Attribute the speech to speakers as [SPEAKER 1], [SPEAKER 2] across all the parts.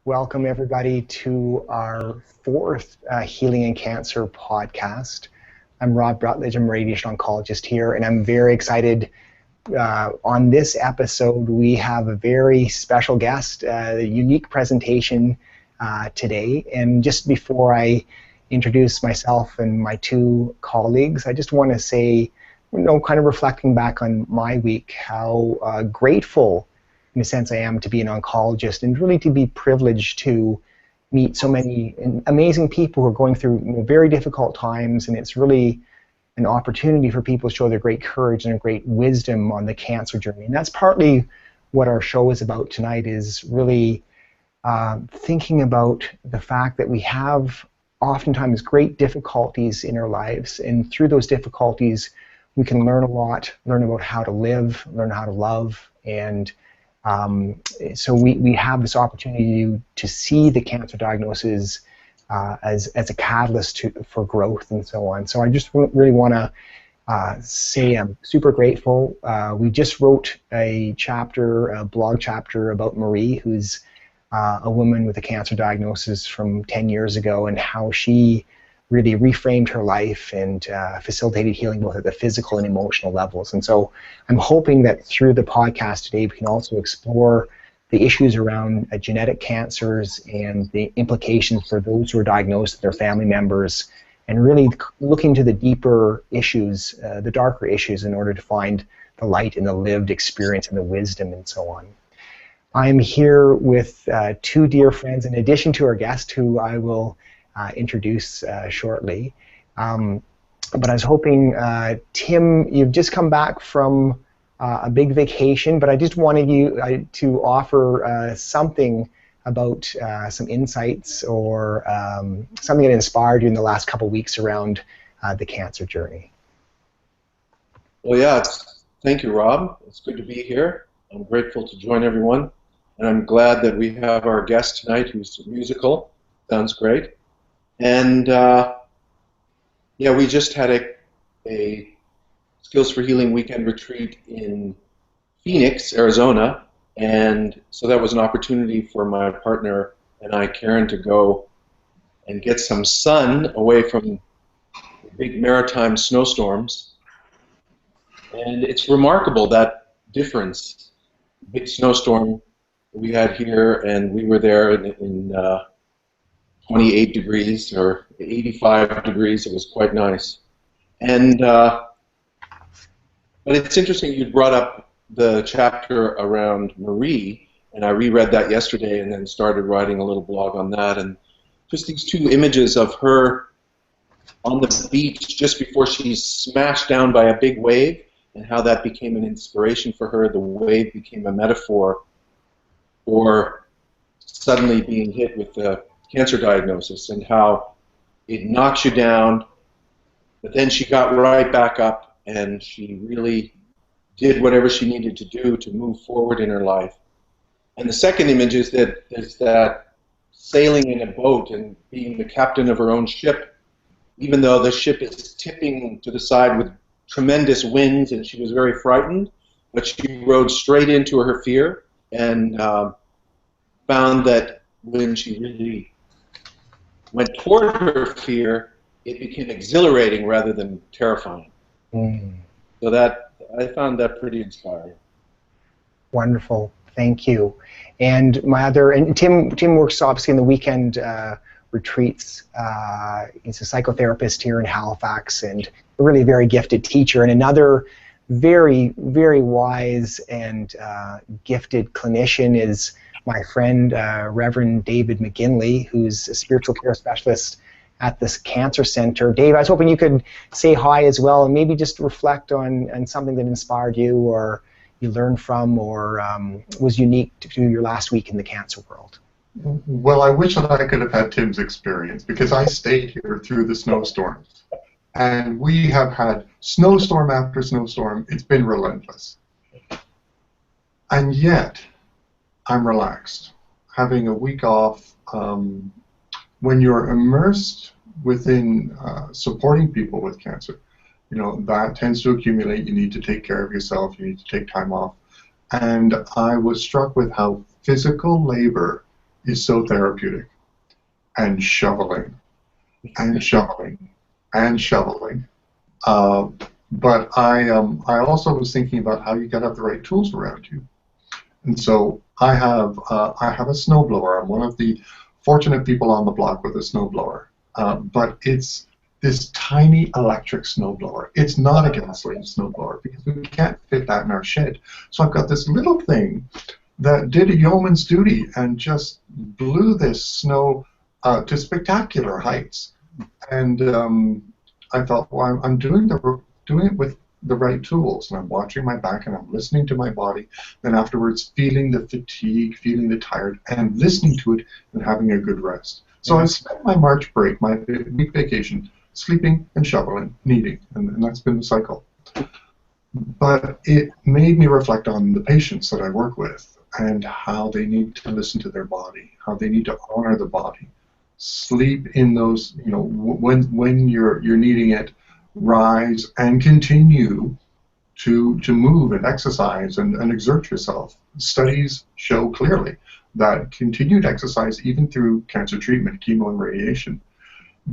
[SPEAKER 1] Welcome, everybody, to our fourth Healing in Cancer podcast. I'm Rutledge. I'm a radiation oncologist here, and I'm very excited. On this episode, we have a very special guest, a unique presentation today. And just before I introduce myself and my two colleagues, I just want to say, kind of reflecting back on my week, how grateful in a sense I am to be an oncologist and really to be privileged to meet so many amazing people who are going through very difficult times, and it's really an opportunity for people to show their great courage and great wisdom on the cancer journey. And that's partly what our show is about tonight, is really thinking about the fact that we have oftentimes great difficulties in our lives, and through those difficulties we can learn a lot, learn about how to live, learn how to love, and so we have this opportunity to see the cancer diagnosis as a catalyst for growth and so on. So I just really want to say I'm super grateful. We just wrote a blog chapter about Marie, who's a woman with a cancer diagnosis from 10 years ago, and how she really reframed her life and facilitated healing both at the physical and emotional levels. And so I'm hoping that through the podcast today we can also explore the issues around genetic cancers and the implications for those who are diagnosed and their family members, and really look into the deeper issues, the darker issues, in order to find the light in the lived experience and the wisdom and so on. I'm here with two dear friends, in addition to our guest, who I will introduce shortly. But I was hoping, Tim, you've just come back from a big vacation, but I just wanted you to offer something about some insights or something that inspired you in the last couple weeks around the cancer journey.
[SPEAKER 2] Well, yeah, thank you, Rob. It's good to be here. I'm grateful to join everyone, and I'm glad that we have our guest tonight who's musical. Sounds great. And yeah, we just had a Skills for Healing weekend retreat in Phoenix, Arizona, and so that was an opportunity for my partner and I, Karen, to go and get some sun away from the big maritime snowstorms. And it's remarkable, that difference. Big snowstorm we had here, and we were there in 28 degrees or 85 degrees. It was quite nice. And but it's interesting you brought up the chapter around Marie, and I reread that yesterday and then started writing a little blog on that, and just these two images of her on the beach just before she's smashed down by a big wave, and how that became an inspiration for her. The wave became a metaphor for suddenly being hit with the cancer diagnosis, and how it knocks you down, but then she got right back up and she really did whatever she needed to do to move forward in her life. And the second image is that sailing in a boat and being the captain of her own ship, even though the ship is tipping to the side with tremendous winds, and she was very frightened, but she rode straight into her fear and found that when she really went toward her fear, it became exhilarating rather than terrifying. So that, I found that pretty inspiring.
[SPEAKER 1] Wonderful, thank you. And Tim works obviously in the weekend retreats. He's a psychotherapist here in Halifax, and really a very gifted teacher, and another very, very wise and gifted clinician is my friend, Reverend David McGinley, who's a spiritual care specialist at this cancer center. Dave, I was hoping you could say hi as well, and maybe just reflect on something that inspired you, or you learned from, or was unique to your last week in the cancer world.
[SPEAKER 3] Well, I wish that I could have had Tim's experience, because I stayed here through the snowstorms. And we have had snowstorm after snowstorm. It's been relentless. And yet, I'm relaxed. Having a week off, when you're immersed within supporting people with cancer, that tends to accumulate. You need to take care of yourself. You need to take time off. And I was struck with how physical labor is so therapeutic. And shoveling, and shoveling, and shoveling. But I also was thinking about how you got to have the right tools around you. And so I have a snowblower. I'm one of the fortunate people on the block with a snowblower. But it's this tiny electric snowblower. It's not a gasoline snowblower because we can't fit that in our shed. So I've got this little thing that did a yeoman's duty and just blew this snow to spectacular heights. And I thought, well, I'm doing it with the right tools, and I'm watching my back, and I'm listening to my body, then afterwards feeling the fatigue, feeling the tired, and listening to it and having a good rest. So I spent my March break, my week vacation, sleeping and shoveling, kneading, and that's been the cycle. But it made me reflect on the patients that I work with and how they need to listen to their body, how they need to honor the body. Sleep in those, when you're needing it, rise and continue to move and exercise and exert yourself. Studies show clearly that continued exercise, even through cancer treatment, chemo and radiation,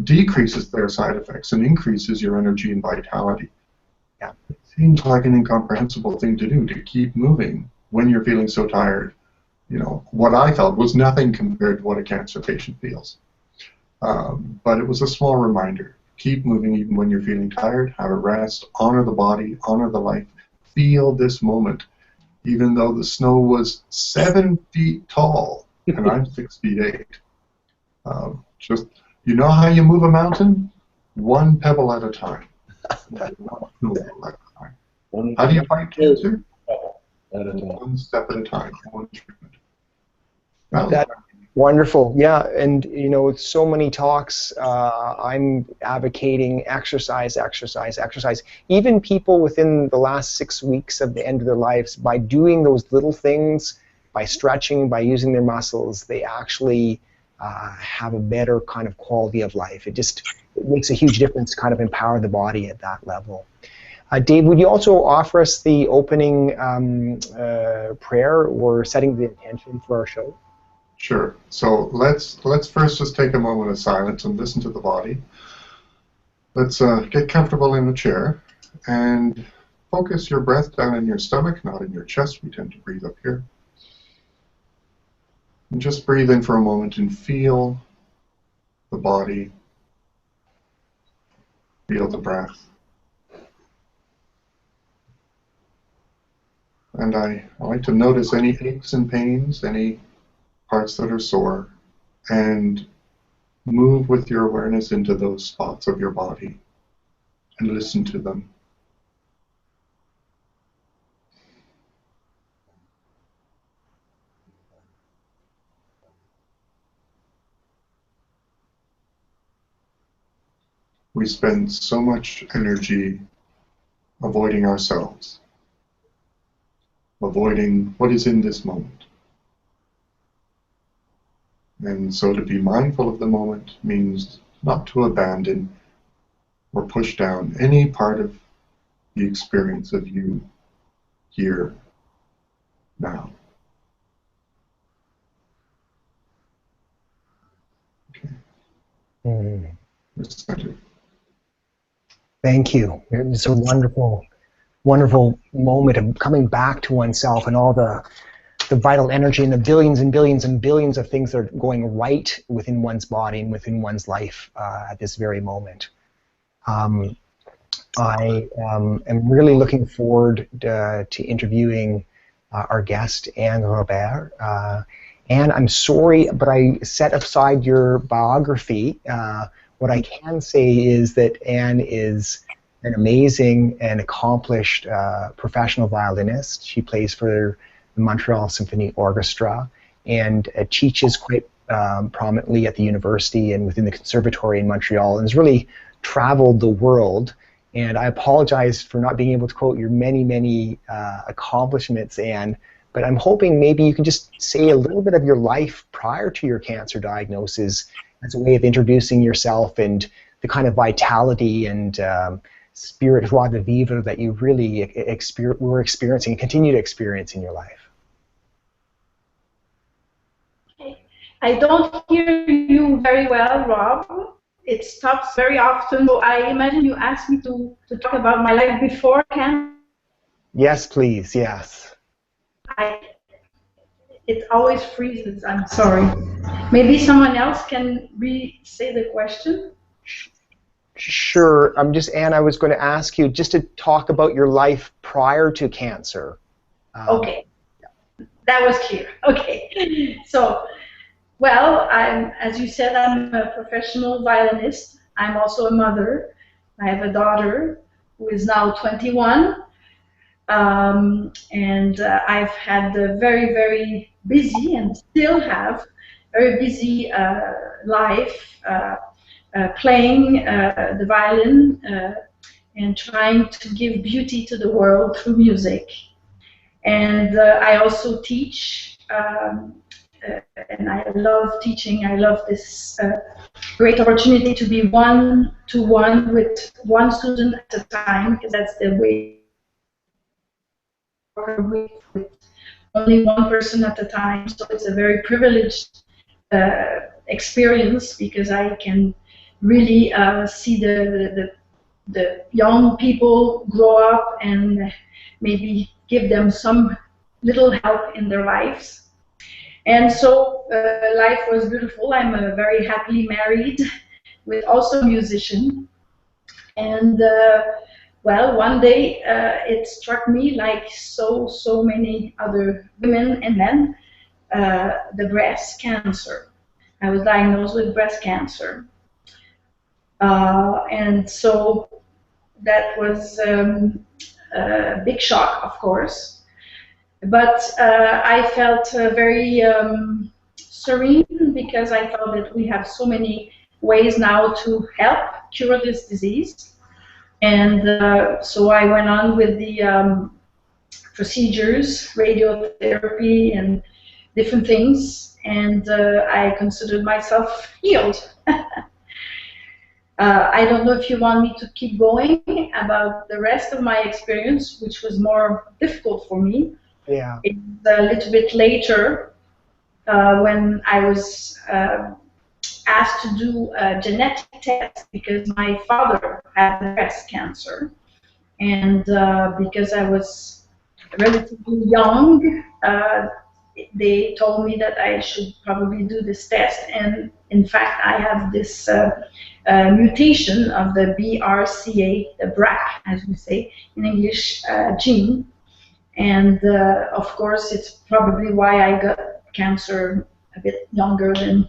[SPEAKER 3] decreases their side effects and increases your energy and vitality.
[SPEAKER 1] Yeah.
[SPEAKER 3] It seems like an incomprehensible thing to do, to keep moving when you're feeling so tired. What I felt was nothing compared to what a cancer patient feels. But it was a small reminder. Keep moving even when you're feeling tired. Have a rest. Honor the body. Honor the life. Feel this moment. Even though the snow was 7 feet tall and I'm 6 feet 8. Just, how you move a mountain? One pebble at a time. How do you fight cancer? One step at a time. One treatment.
[SPEAKER 1] That wonderful, yeah, and so many talks. I'm advocating exercise. Even people within the last 6 weeks of the end of their lives, by doing those little things, by stretching, by using their muscles, they actually have a better kind of quality of life. It makes a huge difference to kind of empower the body at that level. Dave, would you also offer us the opening prayer or setting the intention for our show?
[SPEAKER 3] Sure. So let's first just take a moment of silence and listen to the body. Let's get comfortable in the chair and focus your breath down in your stomach, not in your chest. We tend to breathe up here. And just breathe in for a moment and feel the body. Feel the breath. And I like to notice any aches and pains, any parts that are sore, and move with your awareness into those spots of your body and listen to them. We spend so much energy avoiding ourselves, avoiding what is in this moment. And so to be mindful of the moment means not to abandon or push down any part of the experience of you here, now. Okay. Centered.
[SPEAKER 1] Thank you. It's a wonderful, wonderful moment of coming back to oneself and all the vital energy and the billions and billions and billions of things that are going right within one's body and within one's life at this very moment. I am really looking forward to interviewing our guest, Anne Robert. Anne, I'm sorry, but I set aside your biography. What I can say is that Anne is an amazing and accomplished professional violinist. She plays for the Montreal Symphony Orchestra and teaches quite prominently at the university and within the conservatory in Montreal, and has really traveled the world. And I apologize for not being able to quote your many, many accomplishments, Anne, but I'm hoping maybe you can just say a little bit of your life prior to your cancer diagnosis as a way of introducing yourself and the kind of vitality and spirit, joie de vivre, that you really were experiencing and continue to experience in your life.
[SPEAKER 4] Okay. I don't hear you very well, Rob. It stops very often, so I imagine you asked me to talk about my life before cancer.
[SPEAKER 1] Yes, please. Yes.
[SPEAKER 4] It always freezes. I'm sorry. Maybe someone else can re-say the question.
[SPEAKER 1] Sure. Anne, I was going to ask you just to talk about your life prior to cancer.
[SPEAKER 4] Okay. That was clear. Okay. So, well, as you said, I'm a professional violinist. I'm also a mother. I have a daughter who is now 21. And I've had a very, very busy and still have very busy life playing the violin and trying to give beauty to the world through music. And I also teach, and I love teaching. I love this great opportunity to be one-to-one with one student at a time, because that's the way with only one person at a time. So it's a very privileged experience, because I can really see the young people grow up and maybe give them some little help in their lives. And so life was beautiful. I'm very happily married with also a musician. And well, one day it struck me, like so many other women and men, the breast cancer. I was diagnosed with breast cancer. And so that was a big shock, of course. But I felt very serene, because I thought that we have so many ways now to help cure this disease. And so I went on with the procedures, radiotherapy, and different things, and I considered myself healed. I don't know if you want me to keep going about the rest of my experience, which was more difficult for me.
[SPEAKER 1] Yeah.
[SPEAKER 4] It's a little bit later when I was asked to do a genetic test, because my father had breast cancer, and because I was relatively young, they told me that I should probably do this test. And in fact, I have this mutation of the BRCA, the BRCA, as we say in English, gene. And of course, it's probably why I got cancer a bit younger than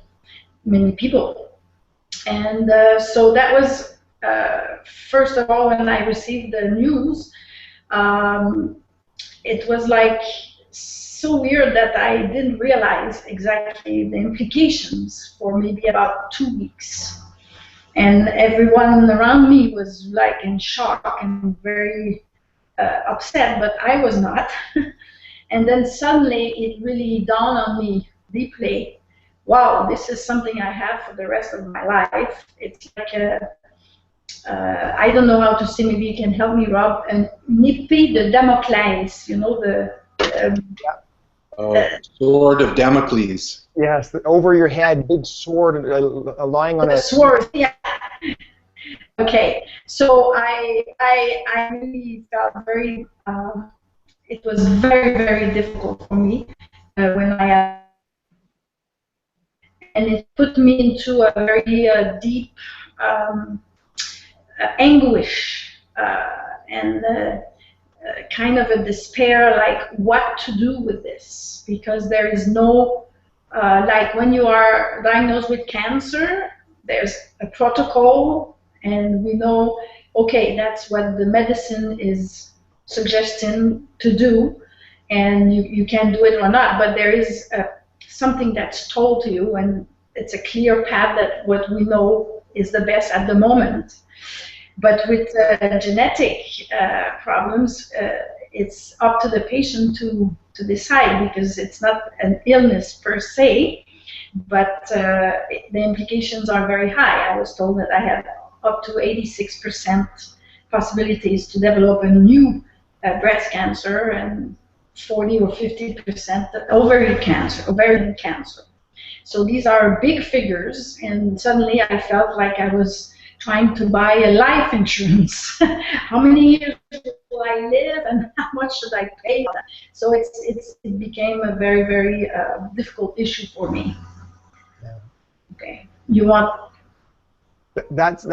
[SPEAKER 4] many people. And so that was, first of all, when I received the news, it was like so weird that I didn't realize exactly the implications for maybe about 2 weeks. And everyone around me was like in shock and very upset, but I was not. And then suddenly it really dawned on me deeply, wow, this is something I have for the rest of my life. It's like I don't know how to say, maybe you can help me, Rob, an épée de Damoclès, you know, the
[SPEAKER 2] sword of Damocles.
[SPEAKER 1] Yes, over your head, big sword lying on a
[SPEAKER 4] sword. Yeah. Okay, so I really felt very. It was very difficult for me when I. And it put me into a very deep anguish and kind of a despair, like what to do with this, because there is no, like when you are diagnosed with cancer, there's a protocol, and we know, okay, that's what the medicine is suggesting to do, and you can do it or not, but there is something that's told to you, and it's a clear path that what we know is the best at the moment. But with genetic problems, it's up to the patient to decide, because it's not an illness per se, but the implications are very high. I was told that I had up to 86% possibilities to develop a new breast cancer, and 40 or 50% ovarian cancer. So these are big figures, and suddenly I felt like I was trying to buy a life insurance. How many years will I live, and how much should I pay? So it became a very, very difficult issue for me.
[SPEAKER 1] Yeah.
[SPEAKER 4] Okay, you want?
[SPEAKER 1] That's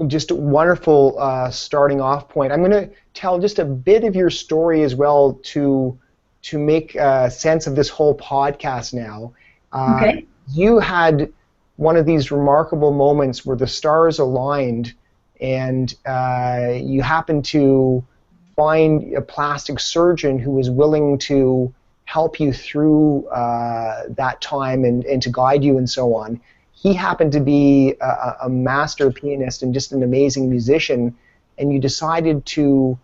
[SPEAKER 1] just a wonderful starting off point. I'm going to tell just a bit of your story as well to make sense of this whole podcast now.
[SPEAKER 4] Okay.
[SPEAKER 1] You had one of these remarkable moments where the stars aligned, and you happened to find a plastic surgeon who was willing to help you through that time and to guide you and so on. He happened to be a master pianist and just an amazing musician, and you decided to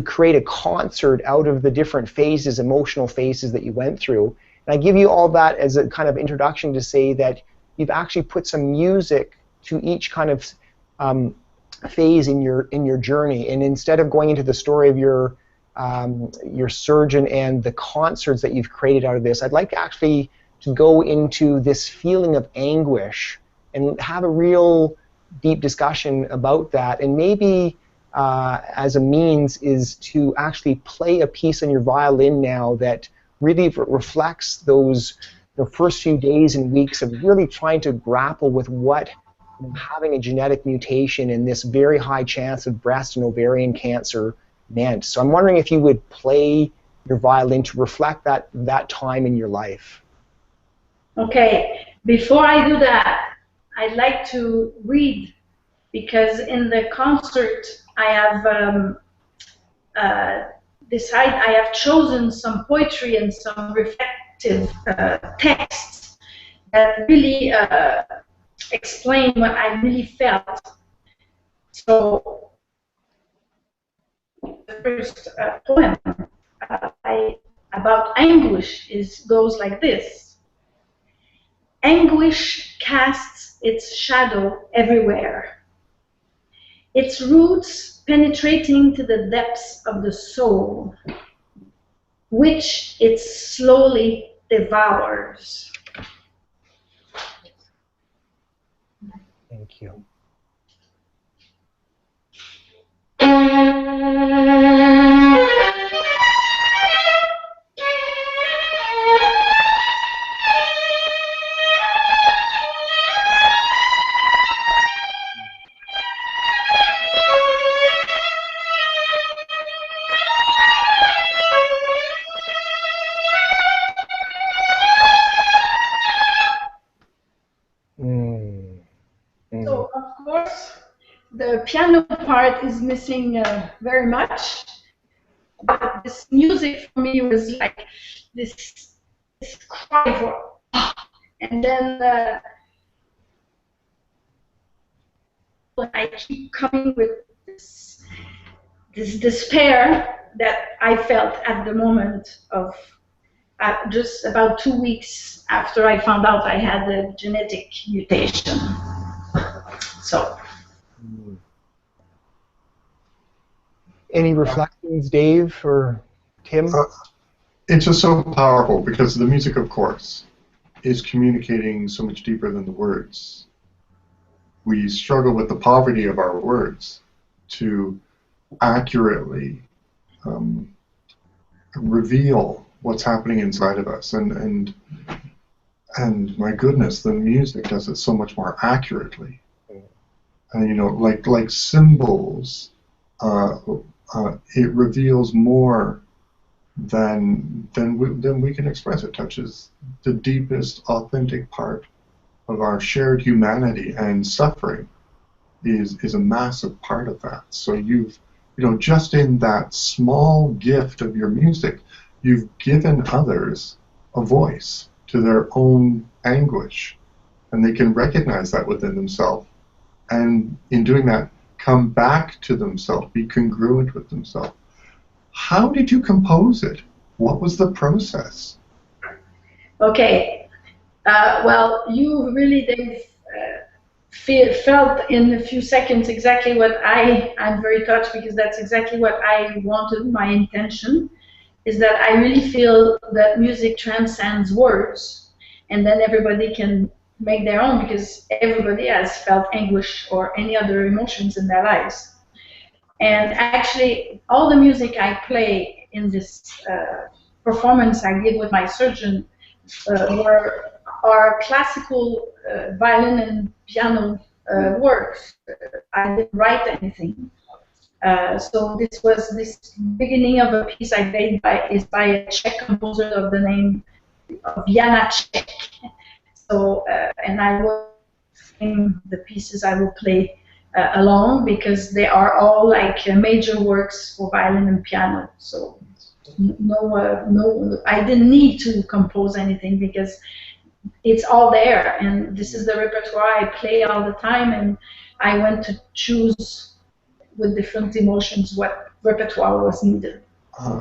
[SPEAKER 1] create a concert out of the different phases, emotional phases that you went through. And I give you all that as a kind of introduction to say that you've actually put some music to each kind of phase in your journey. And instead of going into the story of your surgeon and the concerts that you've created out of this, I'd like actually to go into this feeling of anguish and have a real deep discussion about that, and maybe as a means is to actually play a piece on your violin now that really reflects the first few days and weeks of really trying to grapple with what having a genetic mutation and this very high chance of breast and ovarian cancer meant. So I'm wondering if you would play your violin to reflect that time in your life.
[SPEAKER 4] Okay, before I do that, I'd like to read, because in the concert I have chosen some poetry and some reflective texts that really explain what I really felt. So the first poem about anguish goes like this. Anguish casts its shadow everywhere, its roots penetrating to the depths of the soul, which it slowly devours.
[SPEAKER 1] Thank you.
[SPEAKER 4] So, of course, the piano part is missing very much, but this music for me was like this cry for, and then when I keep coming with this despair that I felt at the moment of just about 2 weeks after I found out I had a genetic mutation. So.
[SPEAKER 1] Any reflections, Dave or Tim?
[SPEAKER 3] It's just so powerful because the music, of course, is communicating so much deeper than the words. We struggle with the poverty of our words to accurately reveal what's happening inside of us, and my goodness, the music does it so much more accurately. And you know, like symbols, it reveals more than we can express. It touches the deepest, authentic part of our shared humanity, and suffering is a massive part of that. So just in that small gift of your music, you've given others a voice to their own anguish, and they can recognize that within themselves, and in doing that, come back to themselves, be congruent with themselves. How did you compose it? What was the process?
[SPEAKER 4] Okay. Well, you really, Dave, felt in a few seconds exactly what I'm very touched, because that's exactly what I wanted. My intention is that I really feel that music transcends words, and then everybody can make their own, because everybody has felt anguish or any other emotions in their lives. And actually, all the music I play in this performance I did with my surgeon are classical violin and piano works. I didn't write anything. So this beginning of a piece I played is by a Czech composer of the name of Janacek. So and I will sing the pieces I will play alone, because they are all like major works for violin and piano. So no, I didn't need to compose anything, because it's all there, and this is the repertoire I play all the time, and I went to choose with different emotions what repertoire was needed.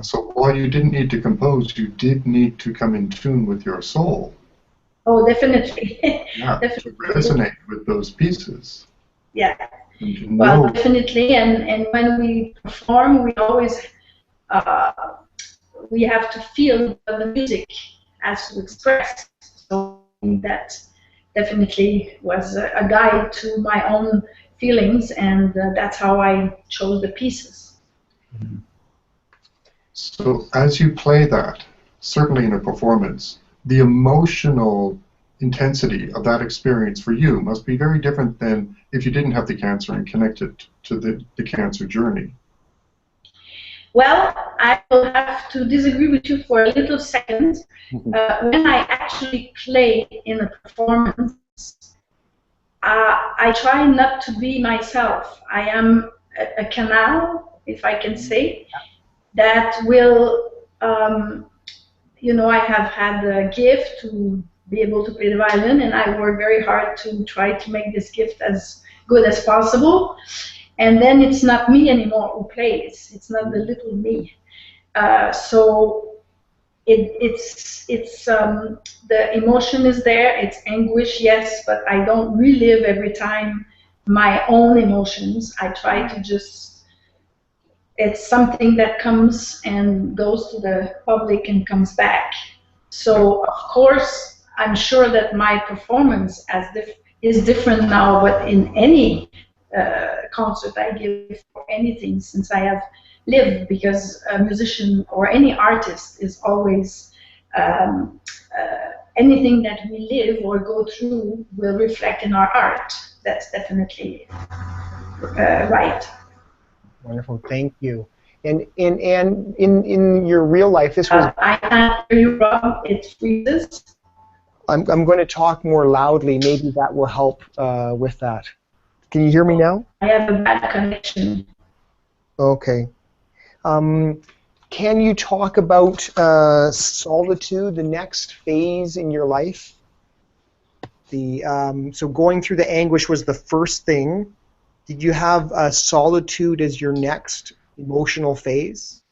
[SPEAKER 3] So while you didn't need to compose, you did need to come in tune with your soul.
[SPEAKER 4] Oh, definitely.
[SPEAKER 3] Yeah,
[SPEAKER 4] Definitely.
[SPEAKER 3] to resonate with those pieces.
[SPEAKER 4] Yeah.
[SPEAKER 3] And to know.
[SPEAKER 4] Well, definitely, and when we perform, we always we have to feel what the music has to express. So that definitely was a guide to my own feelings, and that's how I chose the pieces.
[SPEAKER 3] So as you play that, certainly in a performance, the emotional intensity of that experience for you must be very different than if you didn't have the cancer and connected to the cancer journey.
[SPEAKER 4] Well, I will have to disagree with you for a little second. When I actually play in a performance, I try not to be myself. I am a canal, if I can say, that will, I have had a gift to be able to play the violin, and I work very hard to try to make this gift as good as possible. And then it's not me anymore who plays. It's not the little me. So it's the emotion is there. It's anguish, yes, but I don't relive every time my own emotions. I try to just, it's something that comes and goes to the public and comes back. So of course, I'm sure that my performance is different now, but in any concert I give for anything, since I have lived, because a musician or any artist is always anything that we live or go through will reflect in our art. That's definitely right.
[SPEAKER 1] Wonderful, thank you. And in your real life, this was.
[SPEAKER 4] I can't hear you, Rob. It freezes.
[SPEAKER 1] I'm going to talk more loudly. Maybe that will help with that. Can you hear me now?
[SPEAKER 4] I have a bad connection.
[SPEAKER 1] Okay. Can you talk about solitude, the next phase in your life? So going through the anguish was the first thing. Did you have solitude as your next emotional phase?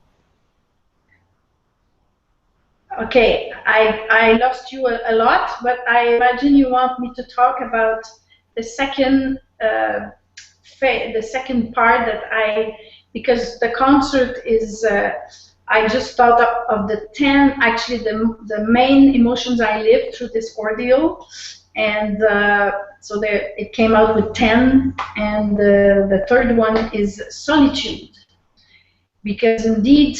[SPEAKER 4] Okay, I lost you a lot, but I imagine you want me to talk about the second the second part that because the concert is, I just thought of the 10, actually the main emotions I lived through this ordeal, and so it came out with 10, and the third one is solitude, because indeed,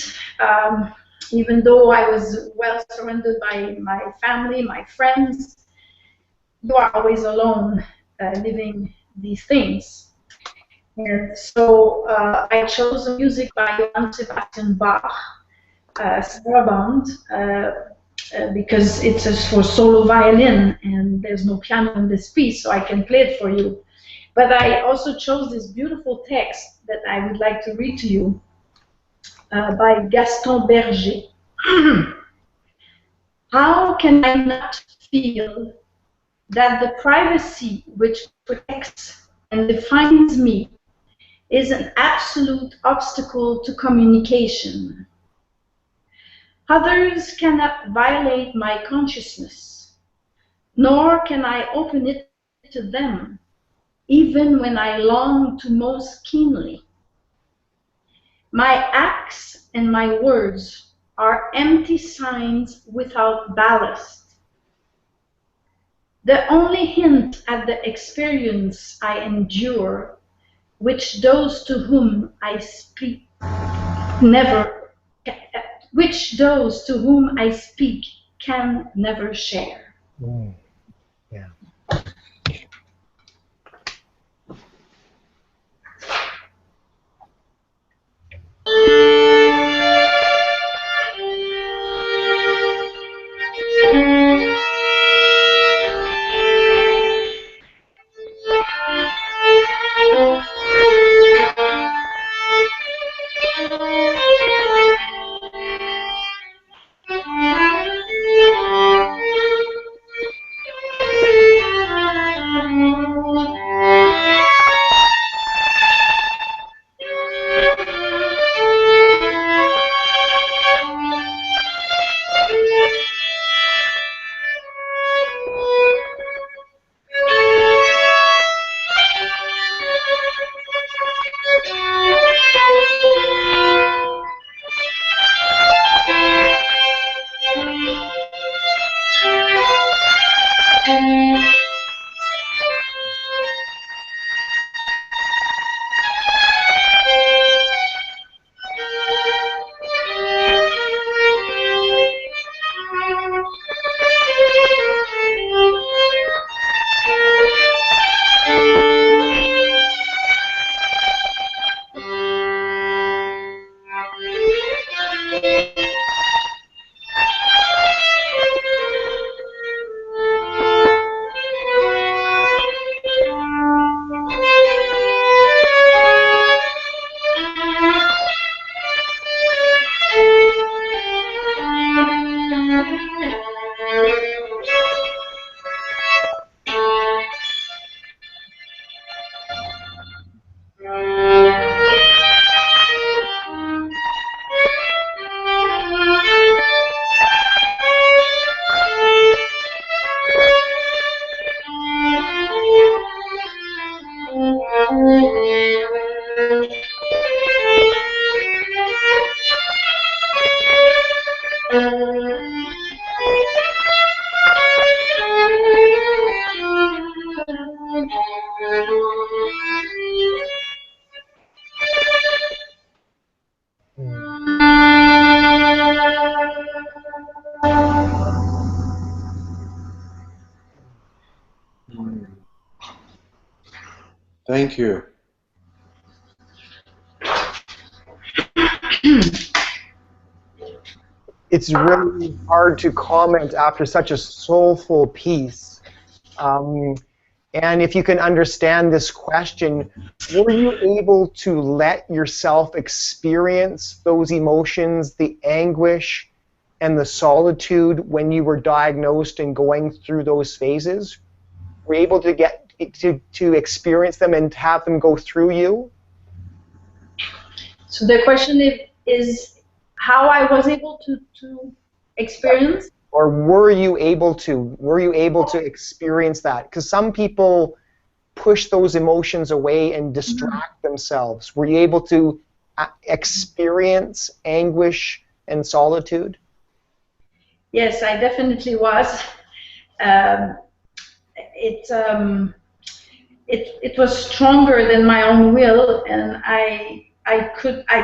[SPEAKER 4] even though I was well surrounded by my family, my friends, you are always alone living these things. And so I chose the music by Johann Sebastian Bach, Saraband, because it's for solo violin, and there's no piano in this piece, so I can play it for you. But I also chose this beautiful text that I would like to read to you by Gaston Berger. How can I not feel that the privacy which protects and defines me is an absolute obstacle to communication? Others cannot violate my consciousness, nor can I open it to them, even when I long to most keenly. My acts and my words are empty signs without ballast. The only hint at the experience I endure, which those to whom I speak never, which those to whom I speak can never share.
[SPEAKER 1] Mm. Yeah.
[SPEAKER 2] Thank you.
[SPEAKER 1] It's really hard to comment after such a soulful piece. And if you can understand this question, were you able to let yourself experience those emotions, the anguish and the solitude when you were diagnosed and going through those phases? Were you able to get to experience them and have them go through you?
[SPEAKER 4] So the question is how I was able to experience?
[SPEAKER 1] Or were you able to experience that? Because some people push those emotions away and distract themselves. Were you able to experience anguish and solitude?
[SPEAKER 4] Yes, I definitely was. It was stronger than my own will, and I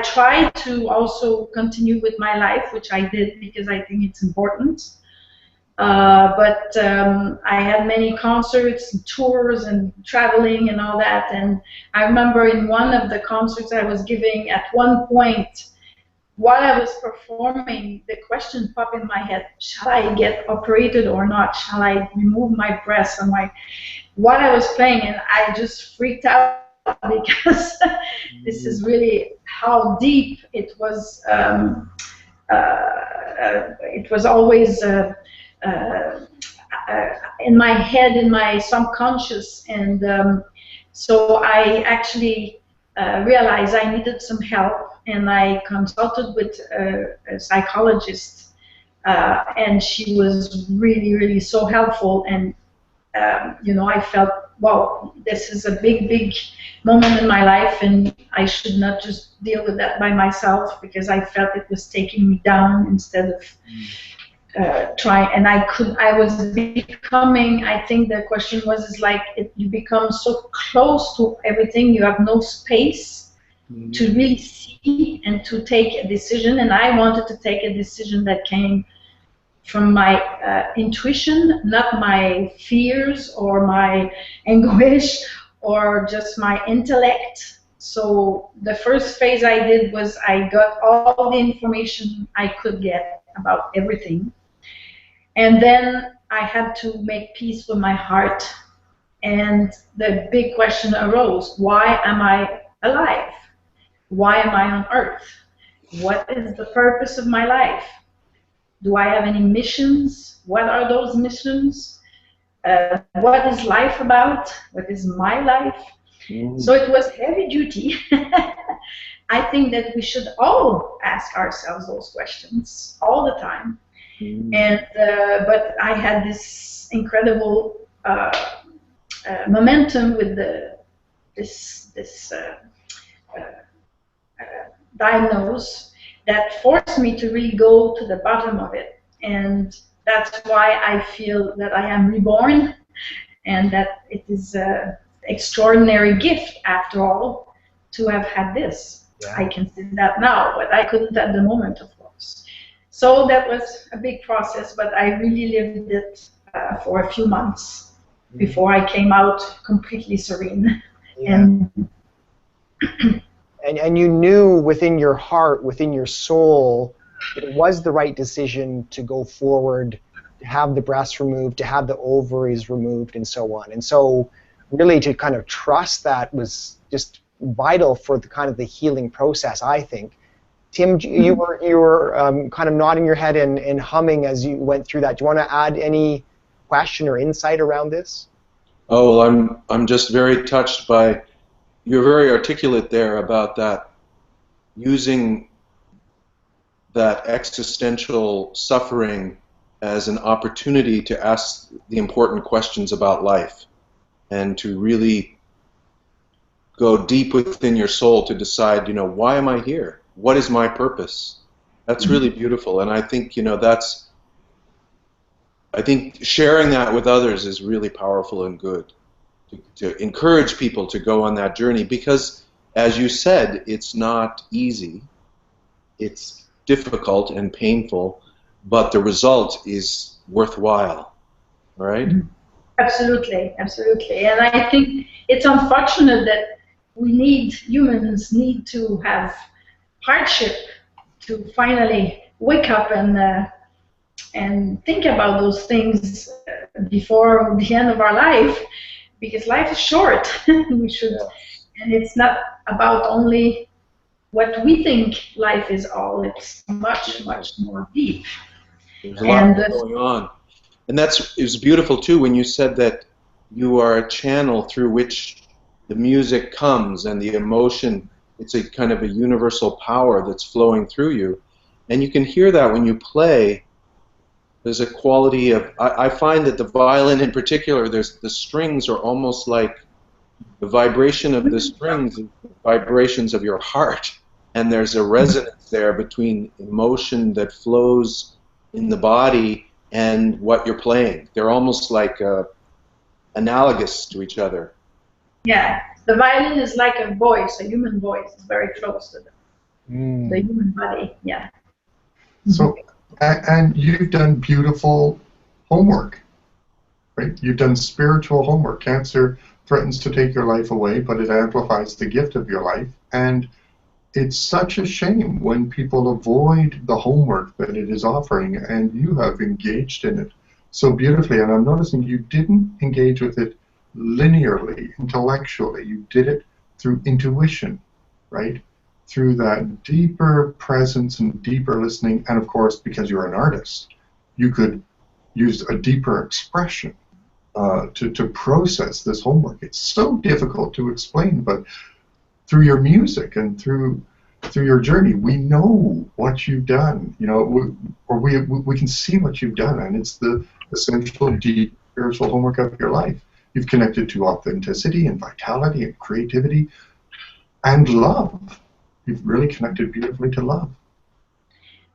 [SPEAKER 4] tried to also continue with my life, which I did because I think it's important. But I had many concerts and tours and traveling and all that, and I remember in one of the concerts I was giving, at one point while I was performing, the question popped in my head: shall I get operated or not? Shall I remove my breast? And what I was playing, and I just freaked out because this is really how deep it was. It was always in my head, in my subconscious, and so I actually realized I needed some help, and I consulted with a psychologist, and she was really, really so helpful, and you know, I felt, wow, this is a big moment in my life, and I should not just deal with that by myself, because I felt it was taking me down instead of trying, and I was becoming, I think the question was, is like, you become so close to everything, you have no space to really see and to take a decision, and I wanted to take a decision that came from my intuition, not my fears or my anguish or just my intellect. So the first phase I did was I got all the information I could get about everything. And then I had to make peace with my heart. And the big question arose, why am I alive? Why am I on earth? What is the purpose of my life? Do I have any missions? What are those missions? What is life about? What is my life? So it was heavy duty. I think that we should all ask ourselves those questions all the time. And but I had this incredible momentum with this diagnose that forced me to really go to the bottom of it, and that's why I feel that I am reborn, and that it is an extraordinary gift after all to have had this. Yeah. I can see that now, but I couldn't at the moment, of course. So that was a big process, but I really lived it for a few months before I came out completely serene. Yeah.
[SPEAKER 1] And you knew within your heart, within your soul, that it was the right decision to go forward, to have the breasts removed, to have the ovaries removed, and so on. And so really to kind of trust that was just vital for the kind of the healing process, I think. Tim, you were kind of nodding your head and humming as you went through that. Do you want to add any question or insight around this?
[SPEAKER 2] Oh, well, I'm just very touched by, you're very articulate there about that, using that existential suffering as an opportunity to ask the important questions about life and to really go deep within your soul to decide, why am I here? What is my purpose? That's really beautiful, and I think, I think sharing that with others is really powerful and good. To encourage people to go on that journey, because, as you said, it's not easy. It's difficult and painful, but the result is worthwhile, right?
[SPEAKER 4] Absolutely, absolutely. And I think it's unfortunate that humans need to have hardship to finally wake up and think about those things before the end of our life. Because life is short, we should, and it's not about only what we think life is all. It's much, much more deep.
[SPEAKER 2] There's a lot going on, and it was beautiful too when you said that you are a channel through which the music comes and the emotion. It's a kind of a universal power that's flowing through you, and you can hear that when you play. There's a quality of, I find that the violin in particular, the strings are almost like the vibration of the strings, vibrations of your heart, and there's a resonance there between emotion that flows in the body and what you're playing. They're almost like analogous to each other.
[SPEAKER 4] Yeah, the violin is like a voice, a human voice. It's very close to the human body, yeah.
[SPEAKER 3] So. And you've done beautiful homework, right? You've done spiritual homework. Cancer threatens to take your life away, but it amplifies the gift of your life. And it's such a shame when people avoid the homework that it is offering, and you have engaged in it so beautifully. And I'm noticing you didn't engage with it linearly, intellectually. You did it through intuition, right? Through that deeper presence and deeper listening, and of course, because you're an artist, you could use a deeper expression to process this homework. It's so difficult to explain, but through your music and through your journey, we know what you've done. We can see what you've done, and it's the essential deep spiritual homework of your life. You've connected to authenticity and vitality and creativity and love. You've really connected beautifully to love.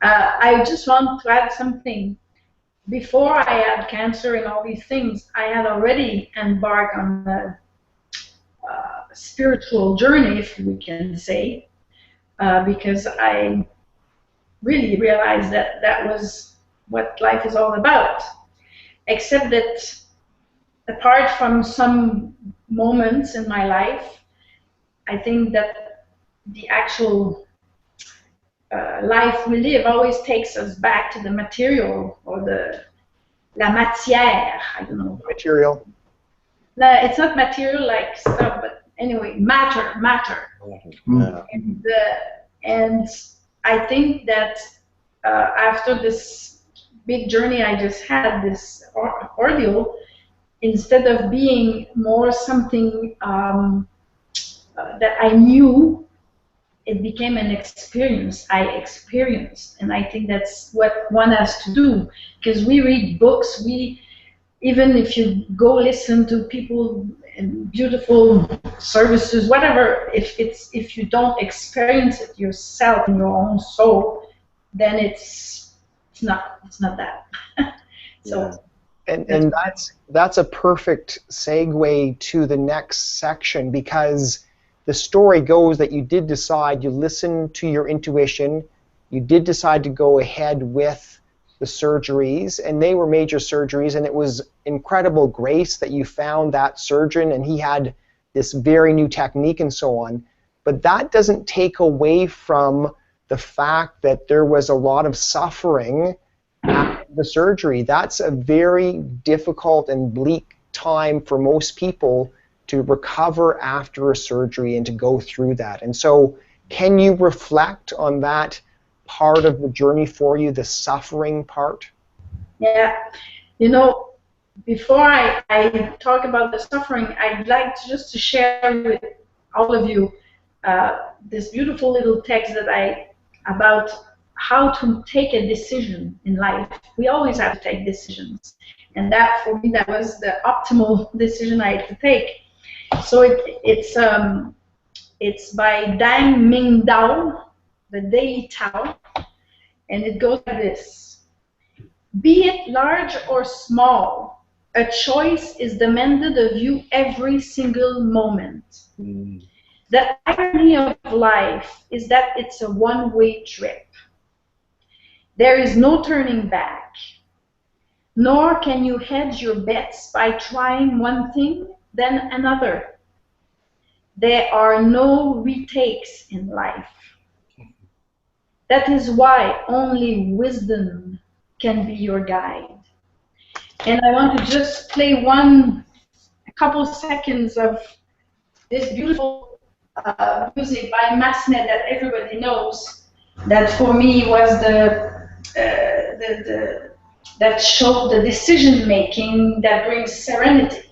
[SPEAKER 4] I just want to add something. before I had cancer and all these things, I had already embarked on a spiritual journey, if we can say, because I really realized that that was what life is all about. Except that apart from some moments in my life, I think that the actual life we live always takes us back to the material or the la matière. I don't know.
[SPEAKER 1] Material.
[SPEAKER 4] It's not material like stuff, but anyway, matter.
[SPEAKER 2] Yeah.
[SPEAKER 4] And I think that after this big journey I just had, this ordeal, instead of being more something that I knew, it became an experience I experienced. And I think that's what one has to do, because we read books, even if you go listen to people in beautiful services, whatever, if you don't experience it yourself in your own soul, then it's not that. So.
[SPEAKER 1] And that's a perfect segue to the next section, because the story goes that you did decide, you listened to your intuition, you did decide to go ahead with the surgeries, and they were major surgeries, and it was incredible grace that you found that surgeon and he had this very new technique and so on. But that doesn't take away from the fact that there was a lot of suffering after the surgery. That's a very difficult and bleak time for most people to recover after a surgery and to go through that. And so can you reflect on that part of the journey for you, the suffering part?
[SPEAKER 4] Yeah, you know, before I talk about the suffering, I'd like to share with all of you this beautiful little text about how to take a decision in life. We always have to take decisions, and that for me, that was the optimal decision I had to take. So it's by Dang Ming Dao, the Daily Tao, and it goes like this: be it large or small, a choice is demanded of you every single moment. The irony of life is that it's a one-way trip. There is no turning back, nor can you hedge your bets by trying one thing, then another. There are no retakes in life. That is why only wisdom can be your guide. And I want to just play a couple seconds of this beautiful music by Massenet that everybody knows. That for me was that showed the decision making that brings serenity.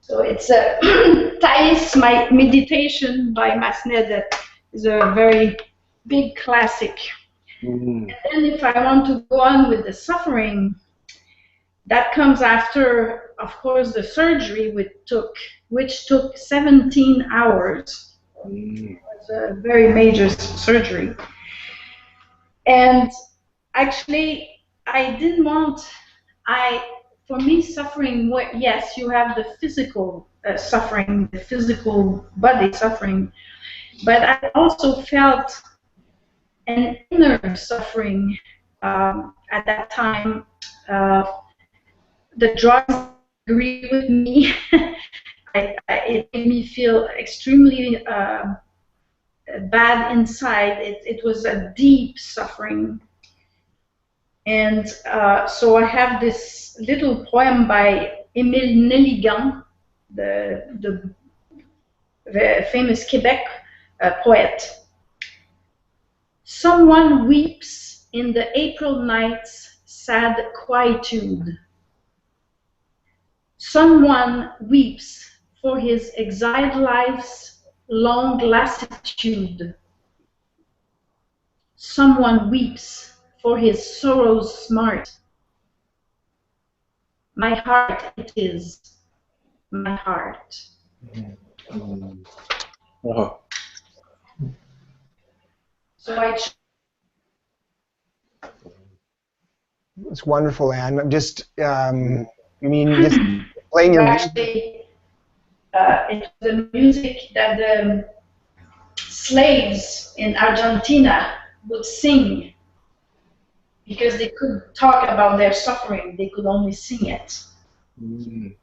[SPEAKER 4] So it's a Thais meditation by Massenet that is a very big classic. And then if I want to go on with the suffering, that comes after, of course, the surgery, which took 17 hours. It was was a very major surgery. And actually, I didn't want, for me, suffering, yes, you have the physical suffering, the physical body suffering, but I also felt an inner suffering at that time. The drugs agree with me. It made me feel extremely bad inside. It was a deep suffering. And so I have this little poem by Émile Nelligan, the famous Quebec poet. Someone weeps in the April night's sad quietude. Someone weeps for his exiled life's long lassitude. Someone weeps for his sorrow's smart. My heart it is, my heart.
[SPEAKER 2] Oh.
[SPEAKER 4] So I.
[SPEAKER 1] It's wonderful, Anne. I'm just, you mean just playing your music?
[SPEAKER 4] Actually, it's the music that the slaves in Argentina would sing because they couldn't talk about their suffering, they could only sing it.
[SPEAKER 2] Mm.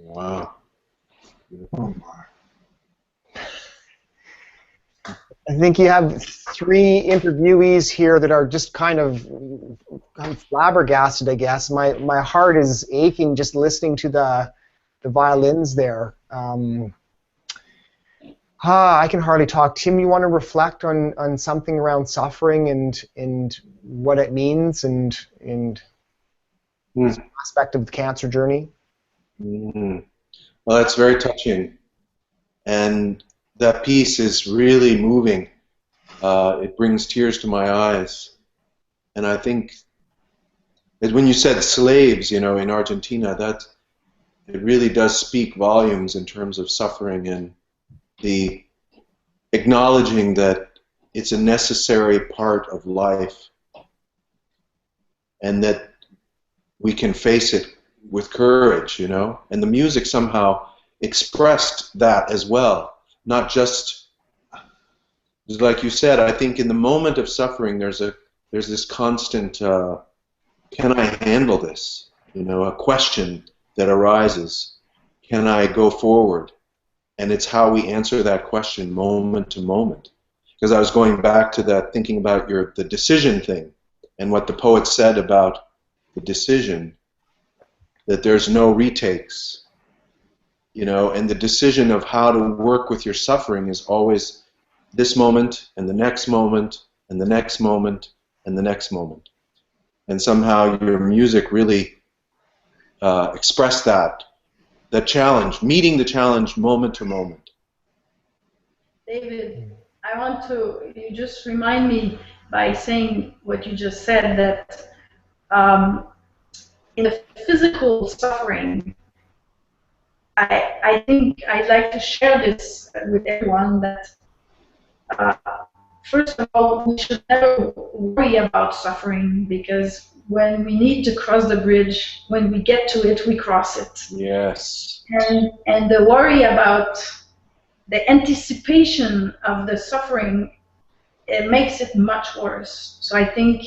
[SPEAKER 2] Wow.
[SPEAKER 3] Oh my.
[SPEAKER 1] I think you have 3 interviewees here that are just kind of flabbergasted, I guess. My heart is aching just listening to the violins there. I can hardly talk. Tim, you want to reflect on something around suffering and what it means and aspect of the cancer journey?
[SPEAKER 2] Mm. Well, that's very touching. And that piece is really moving. It brings tears to my eyes. And I think that when you said slaves, in Argentina, that it really does speak volumes in terms of suffering and the acknowledging that it's a necessary part of life and that we can face it with courage, and the music somehow expressed that as well. Not just, like you said, I think in the moment of suffering there's this constant, can I handle this? A question that arises, can I go forward? And it's how we answer that question moment to moment. Because I was going back to that, thinking about the decision thing and what the poet said about the decision, that there's no retakes, and the decision of how to work with your suffering is always this moment and the next moment and the next moment and the next moment. And somehow your music really expressed that challenge, meeting the challenge moment to moment.
[SPEAKER 4] David, you just remind me by saying what you just said, that in the physical suffering, I think I'd like to share this with everyone, that first of all, we should never worry about suffering, because when we need to cross the bridge, when we get to it, we cross it.
[SPEAKER 2] Yes.
[SPEAKER 4] And the worry about the anticipation of the suffering, it makes it much worse. So I think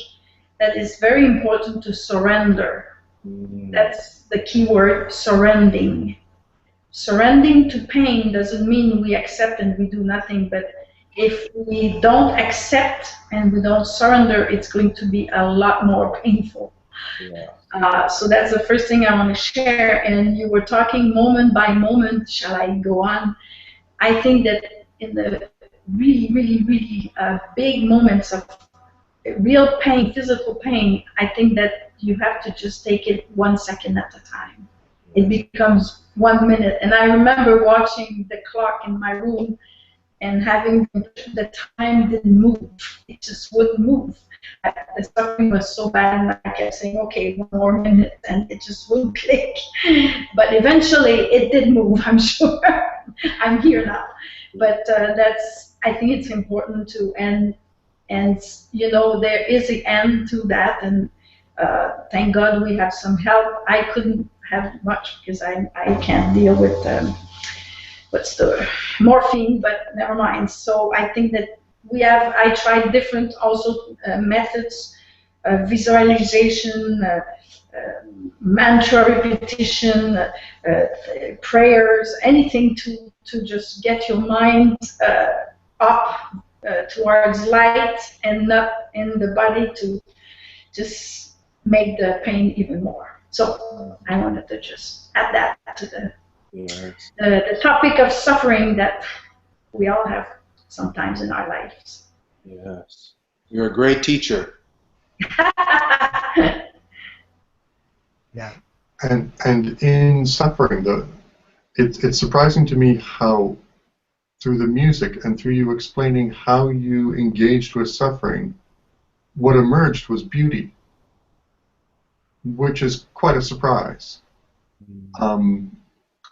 [SPEAKER 4] that it's very important to surrender. That's the key word, surrendering. Surrendering to pain doesn't mean we accept and we do nothing, but if we don't accept and we don't surrender, it's going to be a lot more painful.
[SPEAKER 2] Yeah.
[SPEAKER 4] So that's the first thing I want to share. And you were talking moment by moment, shall I go on? I think that in the really big moments of real pain, physical pain, I think that you have to just take it 1 second at a time. It becomes 1 minute. And I remember watching the clock in my room and having the time didn't move. It just wouldn't move. The suffering was so bad, and I kept saying, okay, 1 more minute, and it just wouldn't click. But eventually, it did move, I'm sure. I'm here now. But I think it's important to, and you know, there is an end to that, and thank God we have some help. I couldn't have much because I can't deal with what's the morphine, but never mind. So I think that I tried different also methods, visualization, mantra repetition, prayers, anything to just get your mind up towards light and not in the body to just make the pain even more. So I wanted to just add that to the topic of suffering that we all have sometimes in our lives.
[SPEAKER 2] Yes. You're a great teacher.
[SPEAKER 1] Yeah.
[SPEAKER 3] And in suffering, it's surprising to me how, through the music and through you explaining how you engaged with suffering, what emerged was beauty, which is quite a surprise.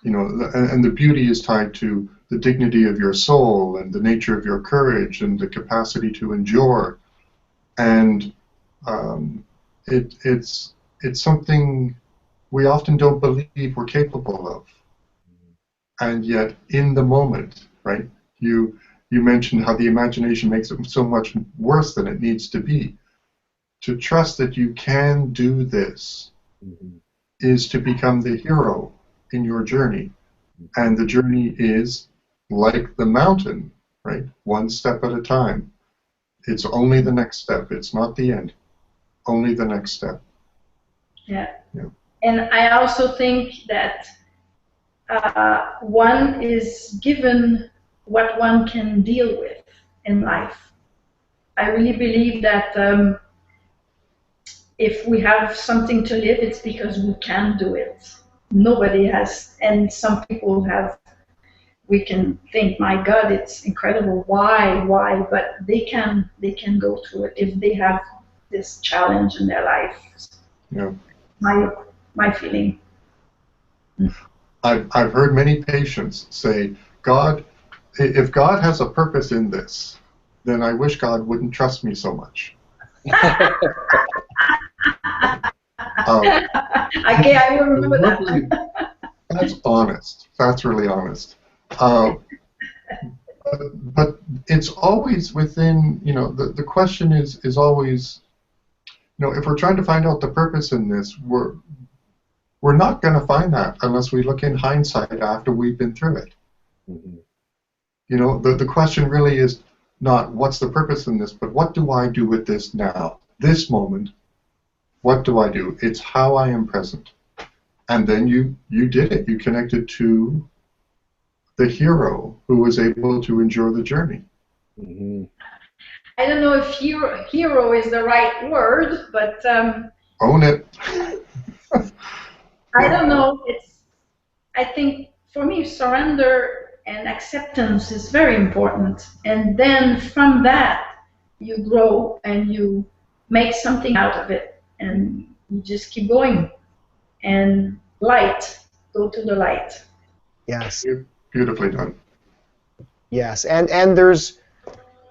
[SPEAKER 3] You know, and the beauty is tied to the dignity of your soul and the nature of your courage and the capacity to endure, and it's something we often don't believe we're capable of, and yet in the moment, right? You mentioned how the imagination makes it so much worse than it needs to be. To trust that you can do this is to become the hero in your journey. And the journey is like the mountain, right? 1 step at a time. It's only the next step. It's not the end. Only the next step.
[SPEAKER 4] Yeah. And I also think that one is given what one can deal with in life. I really believe that if we have something to live, it's because we can do it. Nobody has, and some people have, we can think, my God, it's incredible, why, but they can go through it if they have this challenge in their life.
[SPEAKER 3] Yeah.
[SPEAKER 4] My feeling.
[SPEAKER 3] I've heard many patients say, God, if God has a purpose in this, then I wish God wouldn't trust me so much.
[SPEAKER 4] Okay, I will remember that.
[SPEAKER 3] That's honest. That's really honest. But it's always within, you know, the question is always, you know, if we're trying to find out the purpose in this, we're not going to find that unless we look in hindsight after we've been through it. You know, the question really is not what's the purpose in this, but what do I do with this now? This moment, what do I do? It's how I am present. And then you did it. You connected to the hero who was able to endure the journey.
[SPEAKER 4] I don't know if hero is the right word, but
[SPEAKER 3] own it.
[SPEAKER 4] I don't know. I think for me, surrender and acceptance is very important. And then from that, you grow and you make something out of it, and you just keep going. And light, go to the light.
[SPEAKER 1] Yes.
[SPEAKER 3] Beautifully done.
[SPEAKER 1] Yes, and there's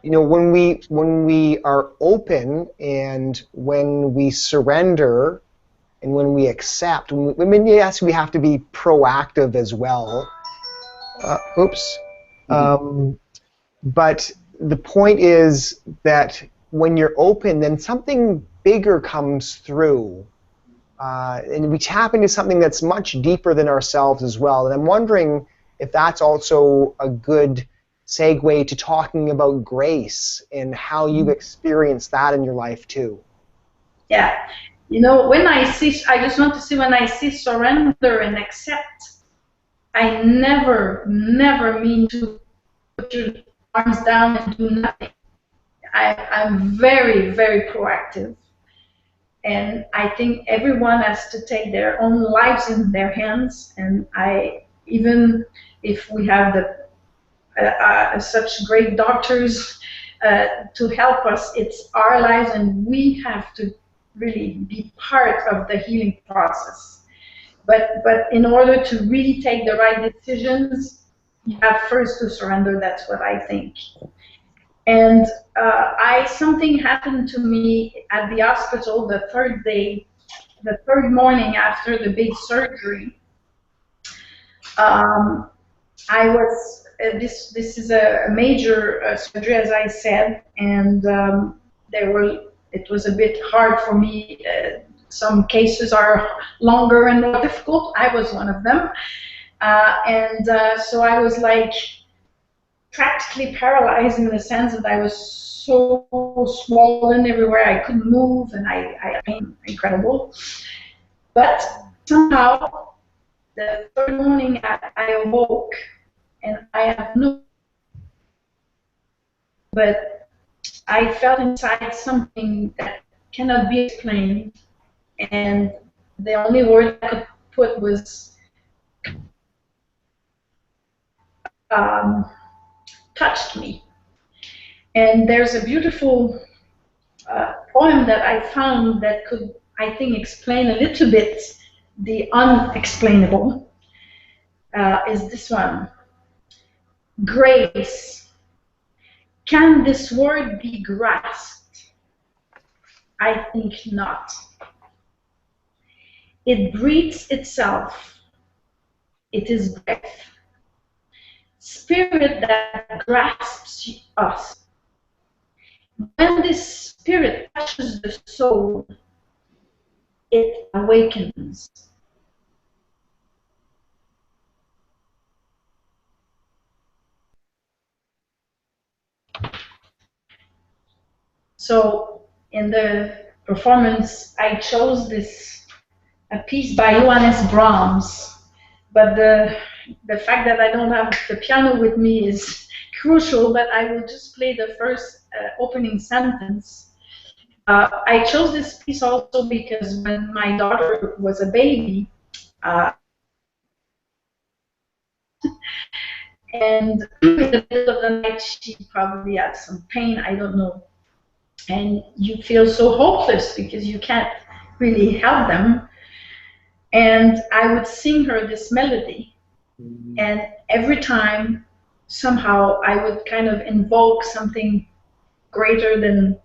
[SPEAKER 1] you know, when we are open and when we surrender and when we accept, I mean, yes, we have to be proactive as well. Oops. But the point is that when you're open, then something bigger comes through. And we tap into something that's much deeper than ourselves as well. And I'm wondering if that's also a good segue to talking about grace and how you've experienced that in your life too.
[SPEAKER 4] Yeah. You know, when I just want to say, when I say surrender and accept, I never mean to put your arms down and do nothing. I'm very, very proactive. And I think everyone has to take their own lives in their hands. And even if we have such great doctors to help us, it's our lives, and we have to really be part of the healing process. But in order to really take the right decisions, you have first to surrender. That's what I think. And something happened to me at the hospital the third morning after the big surgery. I was this is a major surgery, as I said, and it was a bit hard for me. Some cases are longer and more difficult. I was one of them, so I was like practically paralyzed in the sense that I was so swollen everywhere. I couldn't move, and I pain incredible. But somehow, the third morning, I awoke, and I have no. But I felt inside something that cannot be explained, and the only word I could put was touched me. And there's a beautiful poem that I found that could, I think, explain a little bit the unexplainable. Is this one. Grace. Can this word be grasped? I think not. It breathes itself. It is breath. Spirit that grasps us. When this spirit touches the soul, it awakens. So in the performance, I chose a piece by Johannes Brahms, but the fact that I don't have the piano with me is crucial, but I will just play the first opening sentence. I chose this piece also because when my daughter was a baby, and in the middle of the night she probably had some pain, I don't know, and you feel so hopeless because you can't really help them. And I would sing her this melody, and every time somehow I would kind of invoke something greater than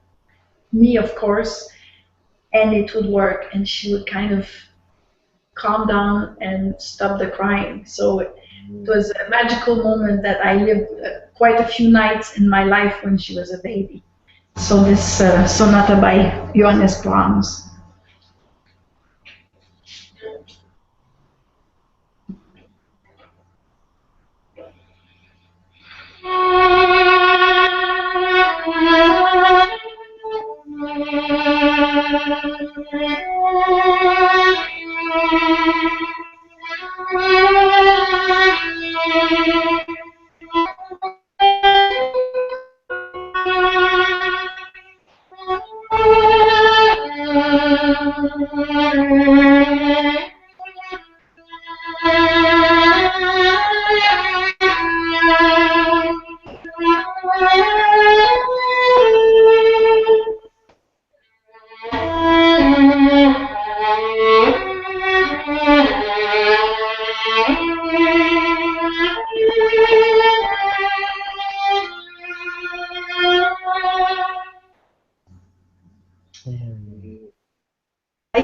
[SPEAKER 4] me, of course, and it would work, and she would kind of calm down and stop the crying. So it was a magical moment that I lived quite a few nights in my life when she was a baby. So this sonata by Johannes Brahms.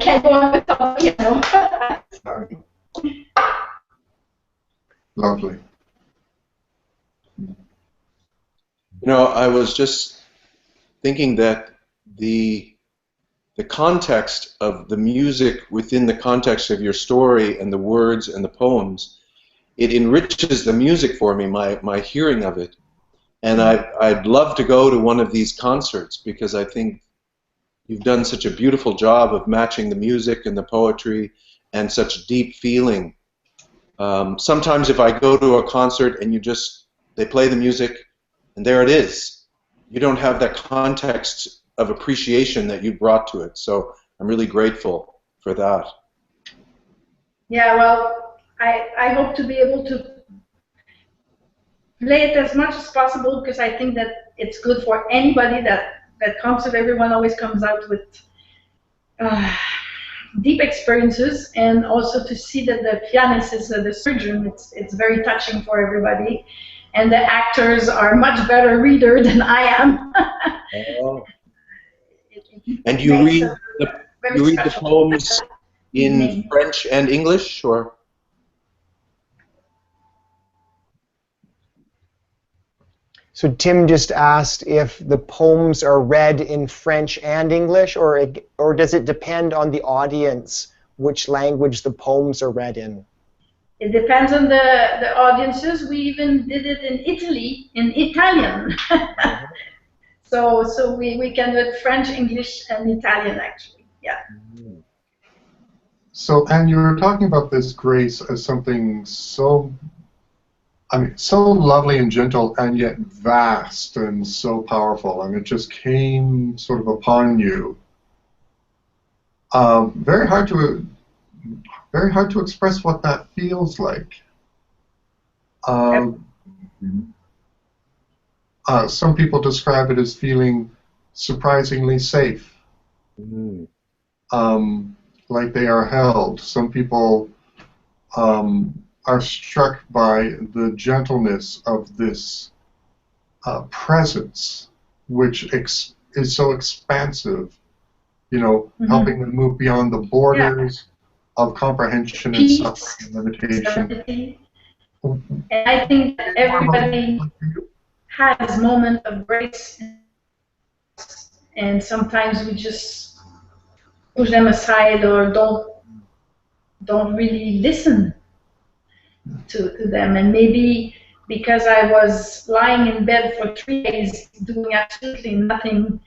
[SPEAKER 4] can't go on without piano. Sorry.
[SPEAKER 3] Lovely.
[SPEAKER 2] You know, I was just thinking that the context of the music within the context of your story and the words and the poems, it enriches the music for me, my hearing of it. And I'd love to go to one of these concerts because I think you've done such a beautiful job of matching the music and the poetry and such deep feeling. Sometimes if I go to a concert and they play the music and there it is, you don't have that context of appreciation that you brought to it. So I'm really grateful for that.
[SPEAKER 4] Yeah, well, I hope to be able to play it as much as possible because I think that it's good for anybody that concert. Everyone always comes out with deep experiences, and also to see that the pianist is the surgeon, it's very touching for everybody. And the actors are much better reader than I am.
[SPEAKER 2] Oh. And you read the poems in French and English, or?
[SPEAKER 1] So Tim just asked if the poems are read in French and English, or does it depend on the audience which language the poems are read in?
[SPEAKER 4] It depends on the audiences. We even did it in Italy, in Italian. So we can do it French, English, and Italian, actually. Yeah.
[SPEAKER 3] So, Anne, you were talking about this grace as something so, so lovely and gentle, and yet vast and so powerful. It just came sort of upon you. Very hard to express what that feels like. Some people describe it as feeling surprisingly safe, like they are held. Some people are struck by the gentleness of this presence, which is so expansive, helping them move beyond the borders of comprehension and suffering and limitation.
[SPEAKER 4] And I think that everybody has moments of grace, and sometimes we just push them aside or don't really listen to them. And maybe because I was lying in bed for 3 days doing absolutely nothing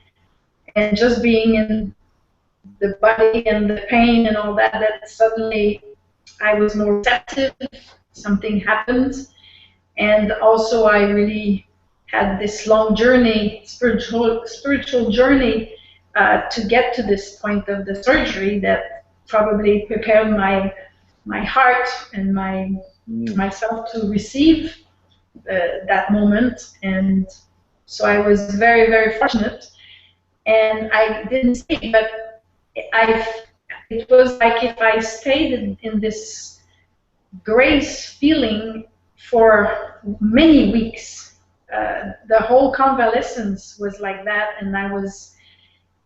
[SPEAKER 4] and just being in the body and the pain and all that, that suddenly I was more receptive, something happened. And also I really had this long journey, spiritual journey to get to this point of the surgery that probably prepared my heart and myself to receive that moment. And so I was very, very fortunate. And I didn't say, but it was like if I stayed in this grace feeling for many weeks. The whole convalescence was like that, and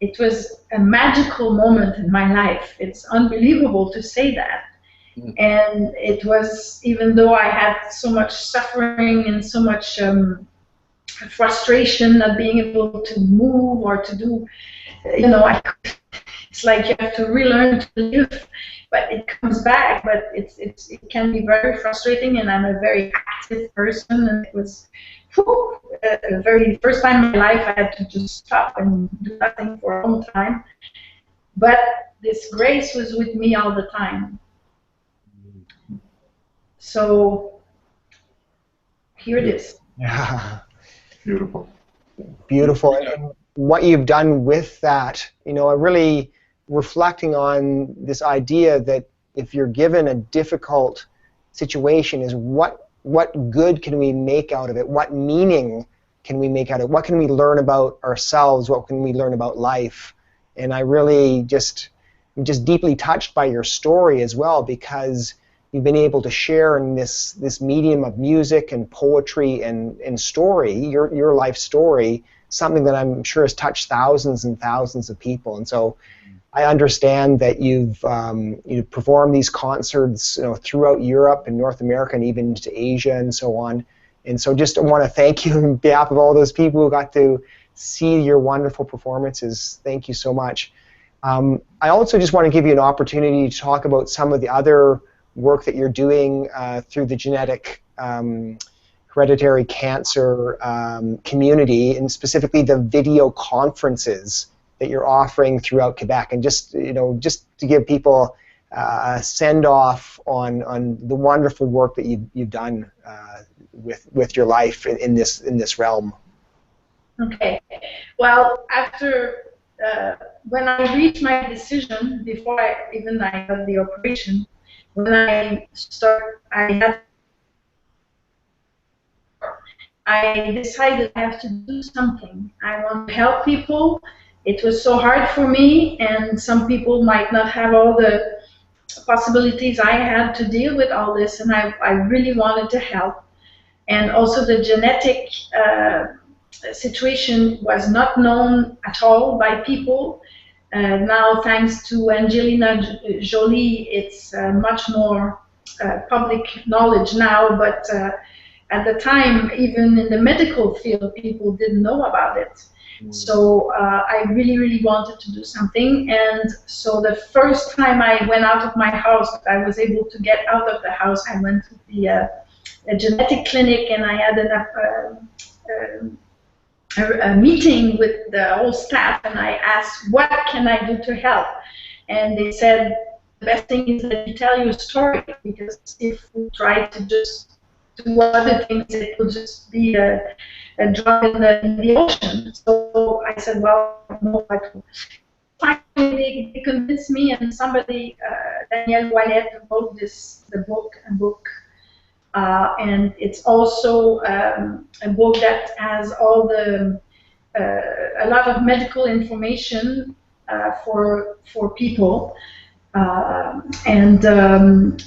[SPEAKER 4] it was a magical moment in my life. It's unbelievable to say that. And it was, even though I had so much suffering and so much frustration not being able to move or to do, it's like you have to relearn to live, but it comes back. But it can be very frustrating, and I'm a very active person, and it was the very first time in my life I had to just stop and do nothing for a long time. But this grace was with me all the time. So here it is.
[SPEAKER 1] Yeah.
[SPEAKER 3] Beautiful.
[SPEAKER 1] Beautiful. And what you've done with that, really reflecting on this idea that if you're given a difficult situation, is what good can we make out of it? What meaning can we make out of it? What can we learn about ourselves? What can we learn about life? And I really I'm just deeply touched by your story as well, because you've been able to share in this medium of music and poetry and story, your life story, something that I'm sure has touched thousands and thousands of people. And so I understand that you've performed these concerts throughout Europe and North America and even to Asia and so on. And so just want to thank you on behalf of all those people who got to see your wonderful performances. Thank you so much. I also just want to give you an opportunity to talk about some of the other work that you're doing through the genetic hereditary cancer community, and specifically the video conferences that you're offering throughout Quebec, and just to give people a send-off on the wonderful work that you've done with your life in this realm.
[SPEAKER 4] Okay. Well, after when I reached my decision, before I had the operation, when I decided I have to do something. I want to help people. It was so hard for me, and some people might not have all the possibilities I had to deal with all this, and I really wanted to help. And also the genetic situation was not known at all by people. Now, thanks to Angelina Jolie, it's much more public knowledge now, but at the time, even in the medical field, people didn't know about it. So I really, really wanted to do something. And so the first time I went out of my house, I was able to get out of the house. I went to the genetic clinic, and I had a meeting with the whole staff, and I asked, what can I do to help? And they said, the best thing is that you tell your story, because if we try to just do other things, it will just be a drop in the ocean. So I said, well, no, finally they convinced me, and somebody, Daniel Wallet, wrote a book. And it's also a book that has all a lot of medical information for people.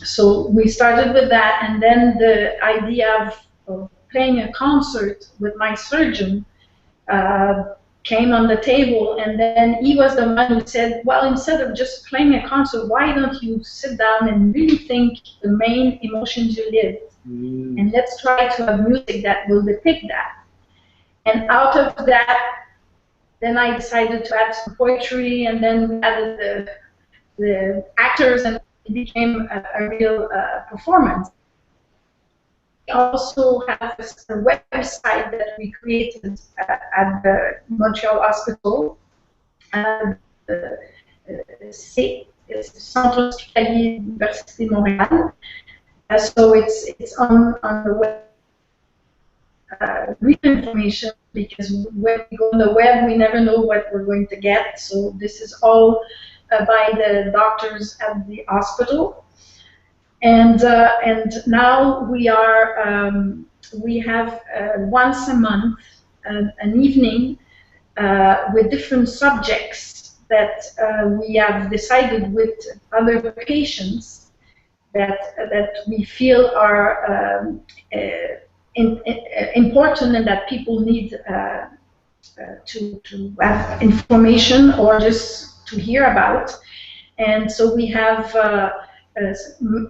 [SPEAKER 4] So we started with that, and then the idea of playing a concert with my surgeon came on the table, and then he was the one who said, well, instead of just playing a concert, why don't you sit down and really think the main emotions you live, and let's try to have music that will depict that. And out of that, then I decided to add some poetry, and then we added the actors, and it became a real performance. We also have a website that we created at the Montreal Hospital, Centre Hospitalier Université Montréal. So it's on the web. Real information, because when we go on the web, we never know what we're going to get. So this is all by the doctors at the hospital. And now we have once a month an evening with different subjects that we have decided with other patients that we feel are important, and that people need to have information or just to hear about. And so we have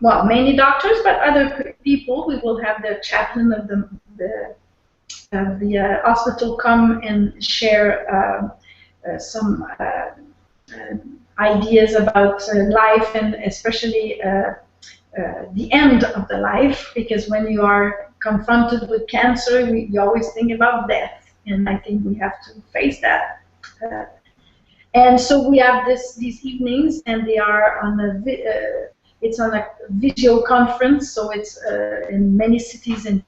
[SPEAKER 4] well, mainly doctors, but other people. We will have the chaplain of the hospital come and share some ideas about life, and especially the end of the life, because when you are confronted with cancer, you always think about death, and I think we have to face that. And so we have these evenings, and they are on it's on a video conference, so it's in many cities in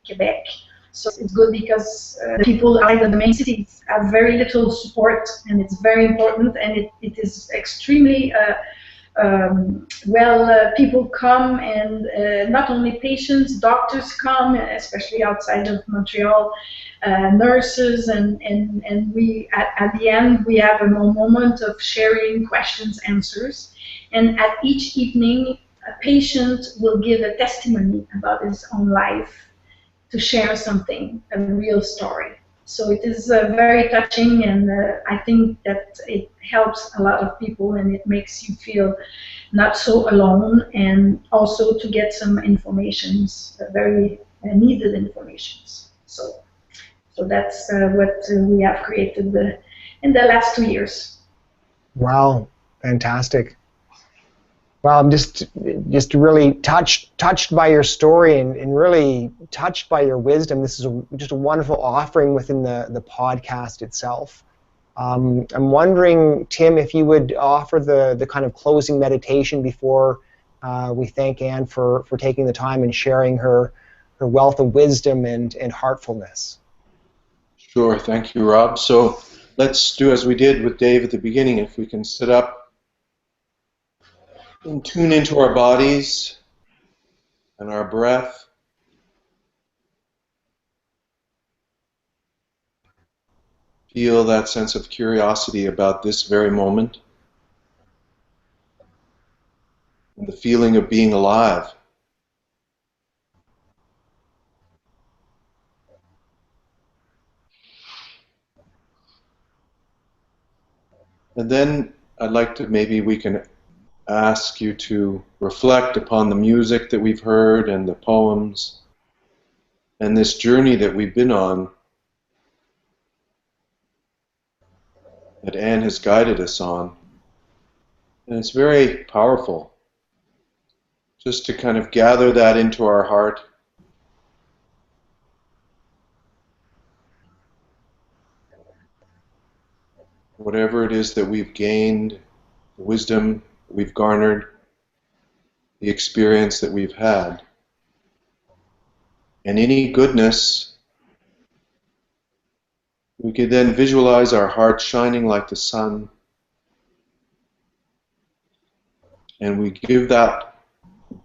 [SPEAKER 4] Quebec. So it's good because people outside of the main cities have very little support, and it's very important, and it is extremely people come, and not only patients, doctors come, especially outside of Montreal, nurses, and we at the end we have a moment of sharing questions, answers, and at each evening a patient will give a testimony about his own life, to share something, a real story. So it is very touching, and I think that it helps a lot of people, and it makes you feel not so alone, and also to get some informations, very needed informations. So that's what we have created in the last 2 years.
[SPEAKER 1] Wow, fantastic. Well, I'm just really touched by your story, and really touched by your wisdom. This is just a wonderful offering within the podcast itself. I'm wondering, Tim, if you would offer the kind of closing meditation before we thank Anne for taking the time and sharing her wealth of wisdom and heartfulness.
[SPEAKER 2] Sure, thank you, Rob. So let's do as we did with Dave at the beginning. If we can sit up and tune into our bodies and our breath. Feel that sense of curiosity about this very moment and the feeling of being alive. And then I'd like to, maybe we can ask you to reflect upon the music that we've heard and the poems and this journey that we've been on, that Anne has guided us on. And it's very powerful just to kind of gather that into our heart. Whatever it is that we've gained, the wisdom we've garnered, the experience that we've had, and any goodness, we could then visualize our heart shining like the sun, and we give that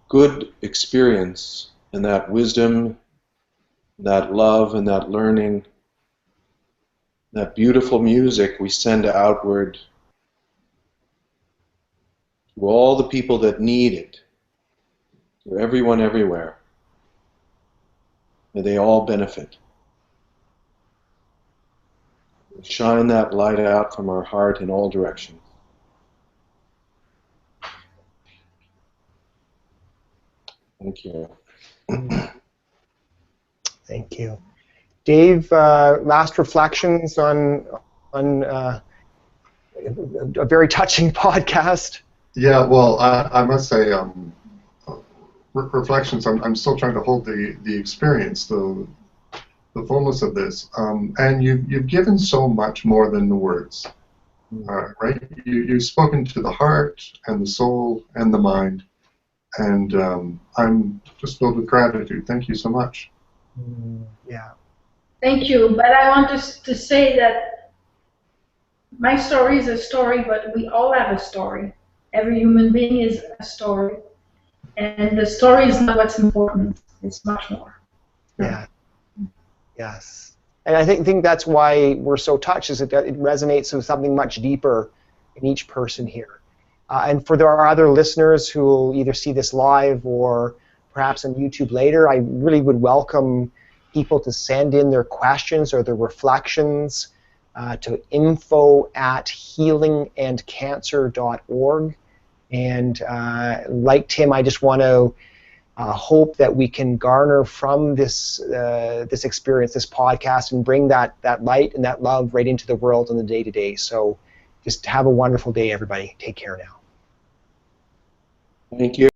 [SPEAKER 2] good experience and that wisdom, that love and that learning, that beautiful music we send outward to all the people that need it, to everyone everywhere. May they all benefit. Shine that light out from our heart in all directions. Thank you.
[SPEAKER 1] Thank you. Dave, last reflections on a very touching podcast.
[SPEAKER 3] Yeah, well, I must say, reflections. I'm still trying to hold the experience, the fullness of this. And you've given so much more than the words, right? You've spoken to the heart and the soul and the mind, and I'm just filled with gratitude. Thank you so much.
[SPEAKER 1] Yeah.
[SPEAKER 4] Thank you, but I want to say that my story is a story, but we all have a story. Every human being is a story. And the story is not what's important. It's much more.
[SPEAKER 1] Yeah. Yes. And I think that's why we're so touched, is that it resonates with something much deeper in each person here. And for our other listeners who will either see this live or perhaps on YouTube later, I really would welcome people to send in their questions or their reflections to info@healingandcancer.org. And like Tim, I just want to hope that we can garner from this this experience, this podcast, and bring that light and that love right into the world on the day-to-day. So just have a wonderful day, everybody. Take care now.
[SPEAKER 2] Thank you.